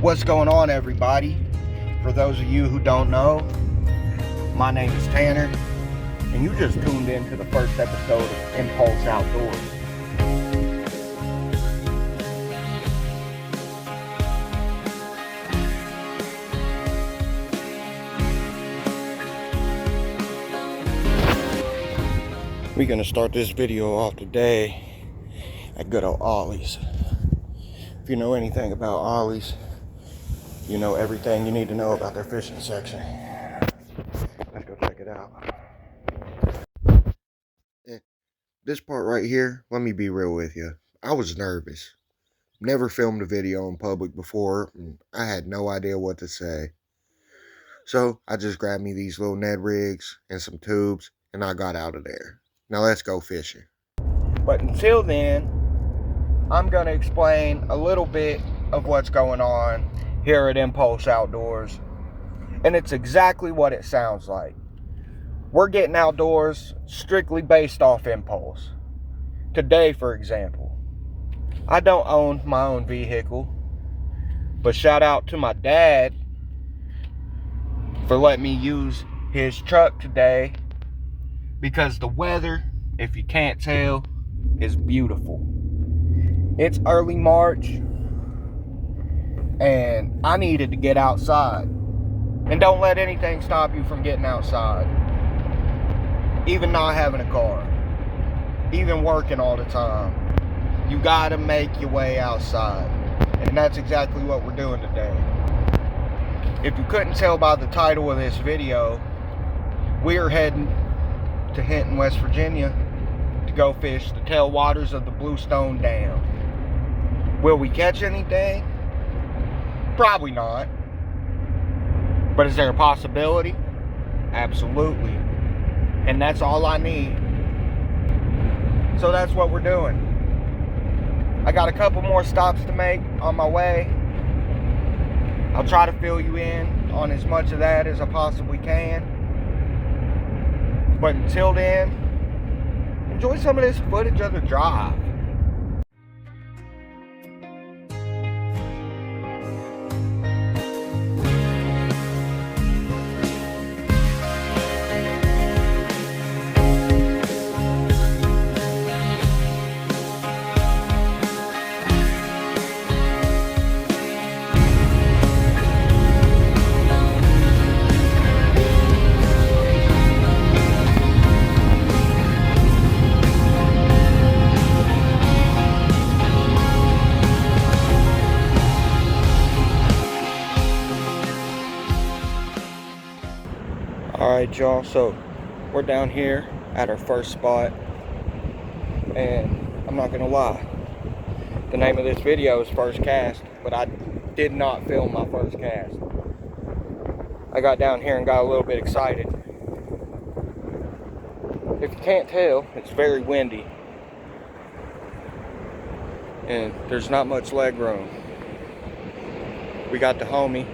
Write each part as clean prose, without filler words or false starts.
What's going on, everybody? For those of you who don't know, my name is Tanner, and you just tuned in to the first episode of Impulse Outdoors. We're gonna start this video off today at good old Ollie's. If you know anything about Ollie's, you know everything you need to know about their fishing section. Let's go check it out. This part right here, let me be real with you. I was nervous. Never filmed a video in public before, and I had no idea what to say. So I just grabbed me these little Ned rigs and some tubes, and I got out of there. Now let's go fishing. But until then, I'm going to explain a little bit of what's going on here at Impulse Outdoors. And it's exactly what it sounds like. We're getting outdoors strictly based off impulse. Today, for example, I don't own my own vehicle, but shout out to my dad for letting me use his truck today, because the weather, if you can't tell, is beautiful. It's early March, and I needed to get outside. And don't let anything stop you from getting outside. Even not having a car. Even working all the time. You gotta make your way outside. And that's exactly what we're doing today. If you couldn't tell by the title of this video, we are heading to Hinton, West Virginia to go fish the tailwaters of the Bluestone Dam. Will we catch anything? Probably not. But is there a possibility? Absolutely. And that's all I need. So that's what we're doing. I got a couple more stops to make on my way. I'll try to fill you in on as much of that as I possibly can. But until then, enjoy some of this footage of the drive. Alright, y'all, so we're down here at our first spot, and I'm not gonna lie, the name of this video is First Cast, but I did not film my first cast. I got down here and got a little bit excited. If you can't tell, it's very windy, and there's not much leg room. We got the homie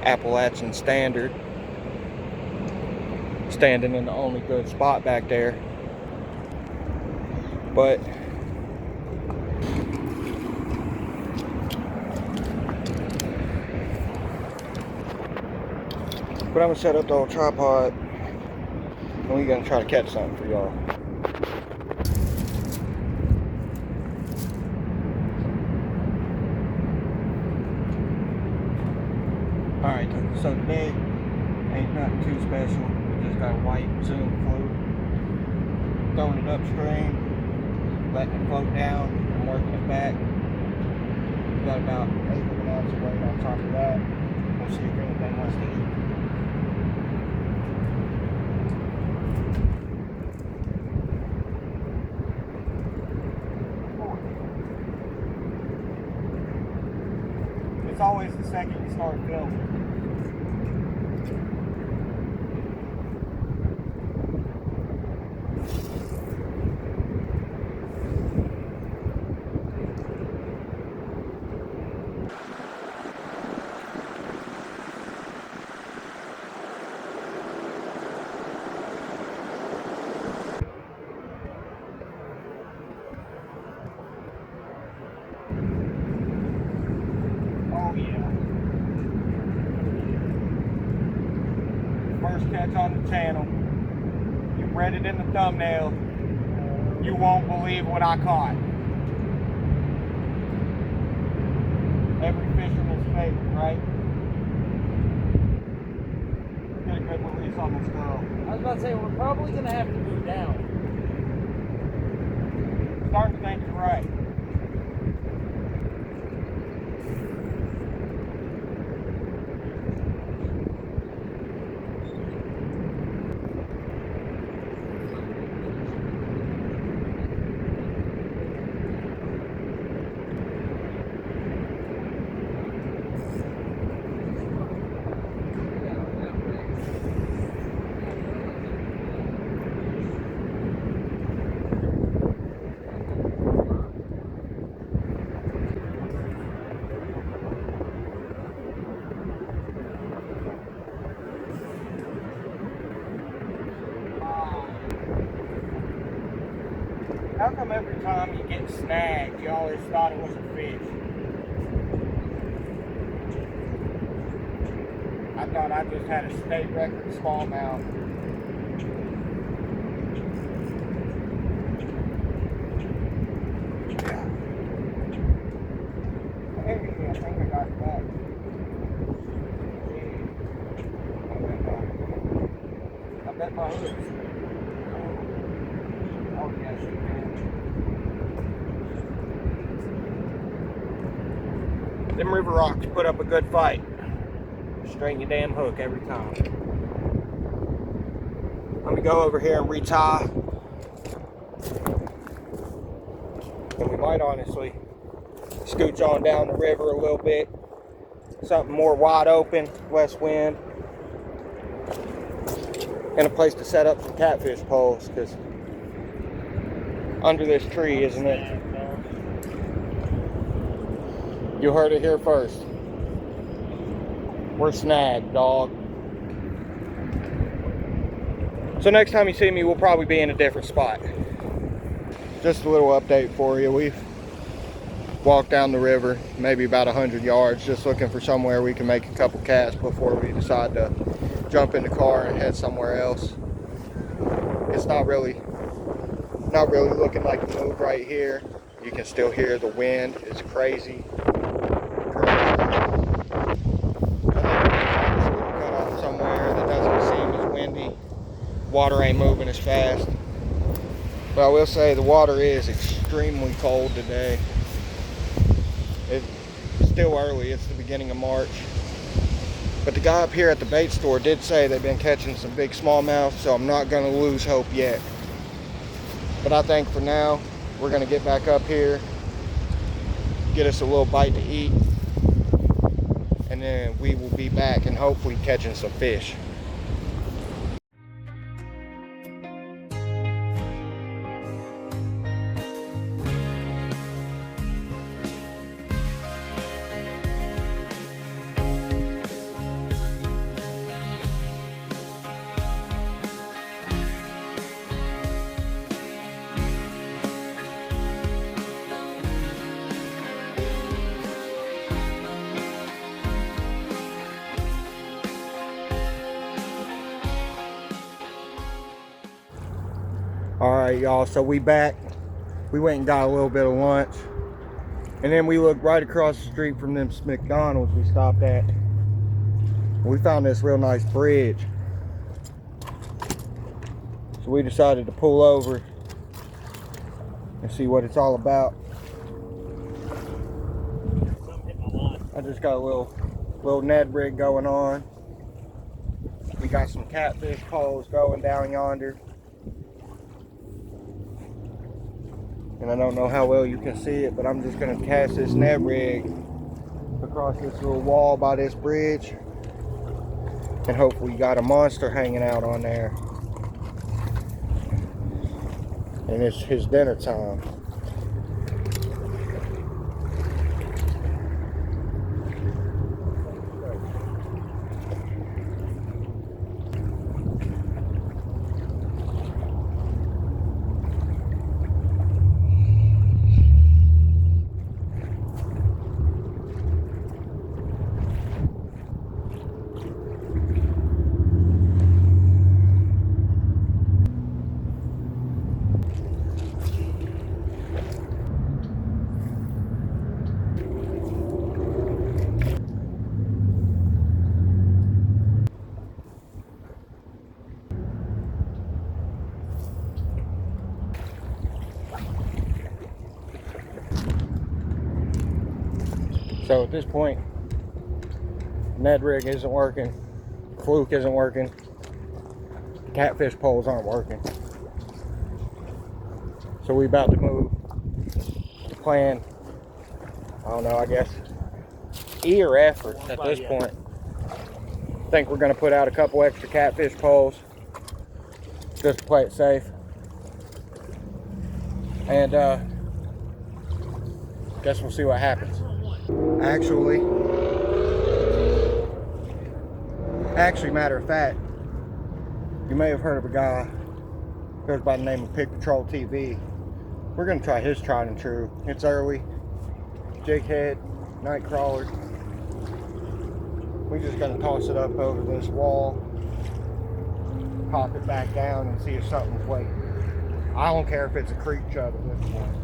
Appalachian standard standing in the only good spot back there, but I'm gonna set up the old tripod and we're gonna try to catch something for y'all. Alright, so today ain't nothing too special. We just got a white zoom float, throwing it upstream, letting it float down and working it back. We got about 8 of an ounce of weight on top of that. We'll see if anything wants to eat. It's always the second you start filming. first catch on the channel. You read it in the thumbnail. You won't believe what I caught. Every fisherman's favorite, right? Get a good release on this girl. I was about to say, we're probably going to have to move down. Starting to think you're right. How come every time you get snagged, you always thought it was a fish? I thought I just had a state record smallmouth. Hey, I think I got it back. I bet my hooks. Oh, yes, you can. Them river rocks put up a good fight. Straighten your damn hook every time. Let me go over here and retie. And we might honestly scooch on down the river a little bit. Something more wide open, less wind. And a place to set up some catfish poles, because under this tree, isn't it? You heard it here first. We're snagged, dog. So next time you see me, we'll probably be in a different spot. Just a little update for you. We've walked down the river, maybe about 100 yards, just looking for somewhere we can make a couple casts before we decide to jump in the car and head somewhere else. It's not really looking like a move right here. You can still hear the wind. It's crazy. Cut off somewhere that doesn't seem as windy. Water ain't moving as fast. But I will say the water is extremely cold today. It's still early. It's the beginning of March. But the guy up here at the bait store did say they've been catching some big smallmouth, so I'm not going to lose hope yet. But I think for now, we're going to get back up here, get us a little bite to eat, and then we will be back and hopefully catching some fish. Alright, y'all, so we back. We went and got a little bit of lunch. And then we looked right across the street from them McDonald's we stopped at. We found this real nice bridge. So we decided to pull over and see what it's all about. I just got a little Ned rig going on. We got some catfish poles going down yonder. And I don't know how well you can see it, but I'm just going to cast this net rig across this little wall by this bridge. And hopefully you got a monster hanging out on there. And it's his dinner time. So at this point, Ned rig isn't working, fluke isn't working, catfish poles aren't working. So we about to move. Plan, I don't know, I guess E or F at this point. I think we're gonna put out a couple extra catfish poles just to play it safe. And guess we'll see what happens. Actually, matter of fact, you may have heard of a guy who goes by the name of Pig Patrol TV. We're gonna try his tried and true. It's early, jig head, night crawler. We're just gonna toss it up over this wall, pop it back down, and see if something's waiting. I don't care if it's a creek chub at this point.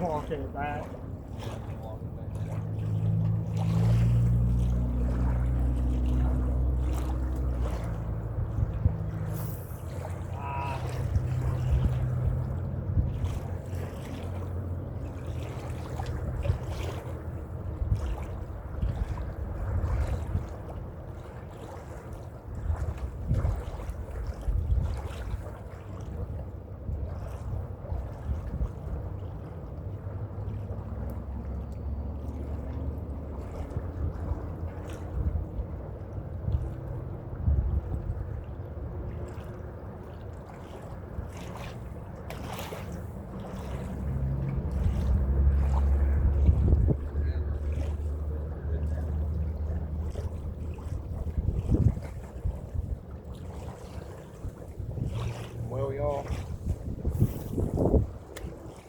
Walking it back. Well, y'all,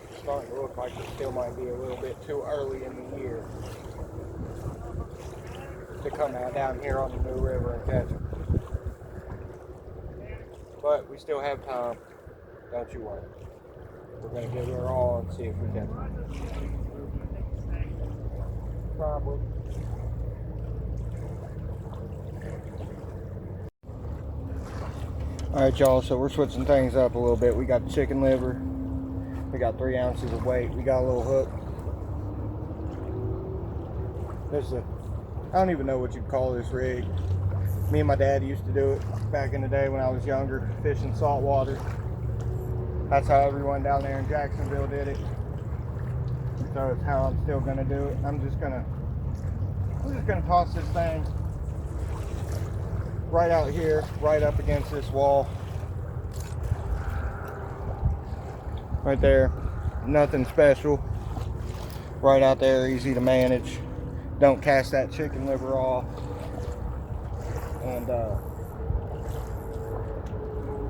it's starting to look like it still might be a little bit too early in the year to come out down here on the New River and catch them. But we still have time, don't you worry. We're going to give it our all and see if we can. Probably. Alright, y'all, so we're switching things up a little bit. We got the chicken liver. We got 3 ounces of weight. We got a little hook. This is I don't even know what you'd call this rig. Me and my dad used to do it back in the day when I was younger, fishing saltwater. That's how everyone down there in Jacksonville did it. So it's how I'm still gonna do it. I'm just gonna toss this thing right out here, right up against this wall. Right there. Nothing special. Right out there, easy to manage. Don't cast that chicken liver off. And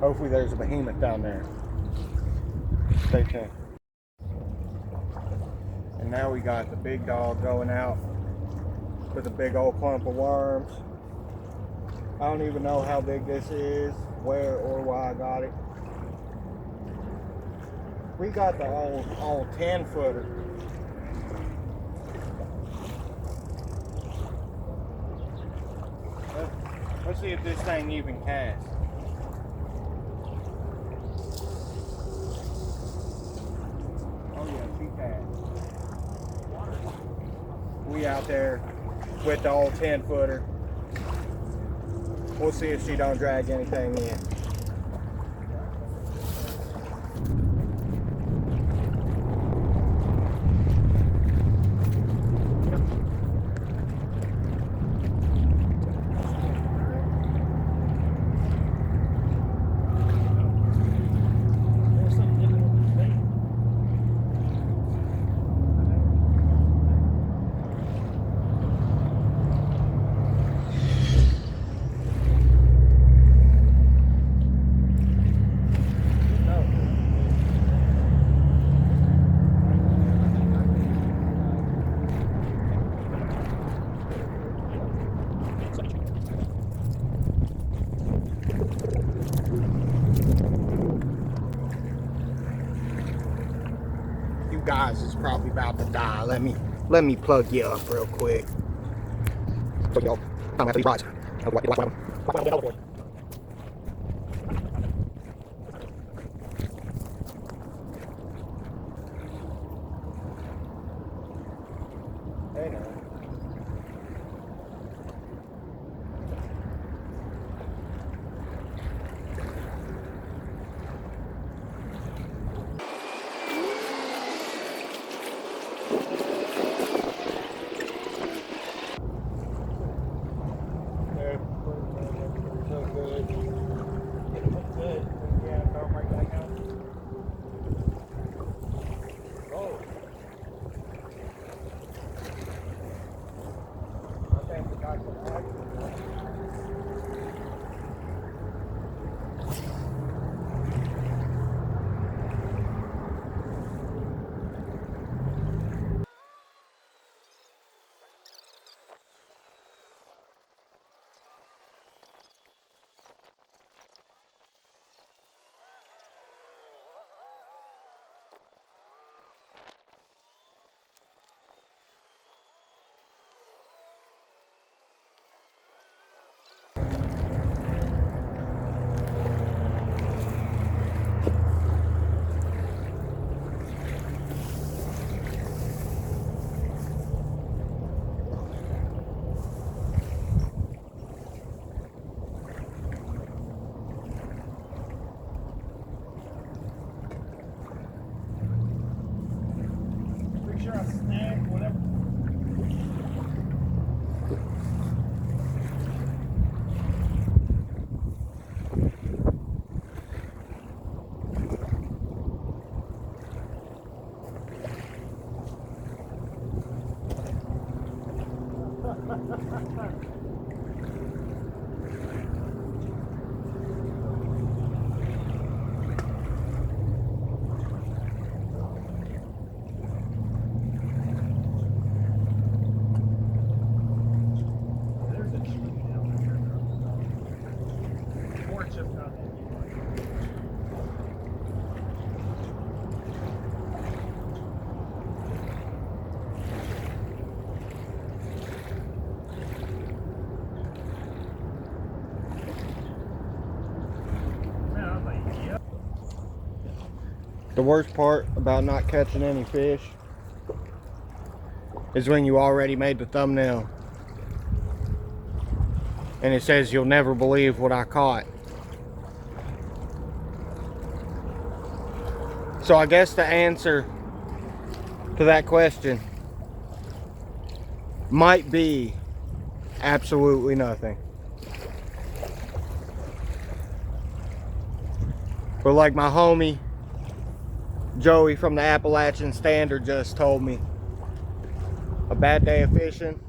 hopefully there's a behemoth down there. Stay tuned. And now we got the big dog going out with a big old clump of worms. I don't even know how big this is, where or why I got it. We got the all 10 footer. Let's see if this thing even casts. Oh yeah, she casts. We out there with the old 10 footer. We'll see if she don't drag anything in. guys is probably about to die. Let me plug you up real quick. So y'all time after these rides. Hey now. Sure, a snack, whatever. The worst part about not catching any fish is when you already made the thumbnail and it says you'll never believe what I caught. So I guess the answer to that question might be absolutely nothing. But like my homie Joey from the Appalachian Standard just told me, a bad day of fishing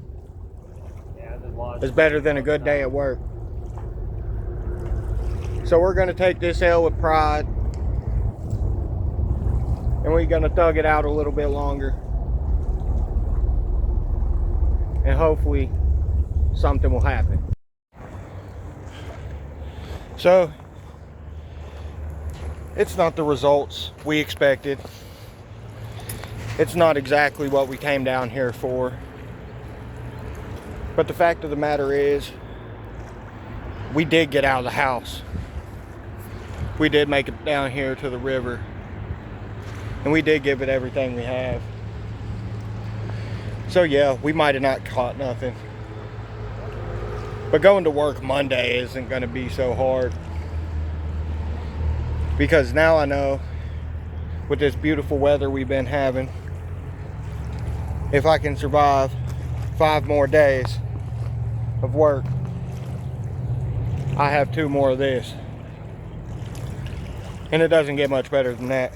is better than a good day at work. So we're gonna take this L with pride, and we're gonna thug it out a little bit longer, and hopefully something will happen. So it's not the results we expected. It's not exactly what we came down here for. But the fact of the matter is, we did get out of the house. We did make it down here to the river. And we did give it everything we have. So yeah, we might have not caught nothing. But going to work Monday isn't gonna be so hard. Because now I know, with this beautiful weather we've been having, if I can survive 5 more days of work, I have 2 more of this. And it doesn't get much better than that.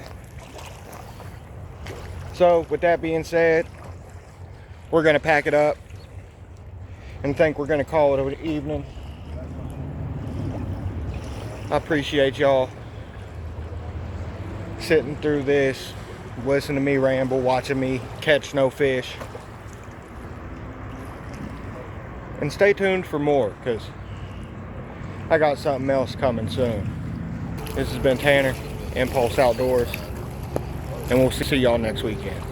So with that being said, we're gonna pack it up and think we're gonna call it an evening. I appreciate y'all sitting through this, listening to me ramble, watching me catch no fish. And stay tuned for more, because I got something else coming soon. This has been Tanner, Impulse Outdoors. and we'll see y'all next weekend.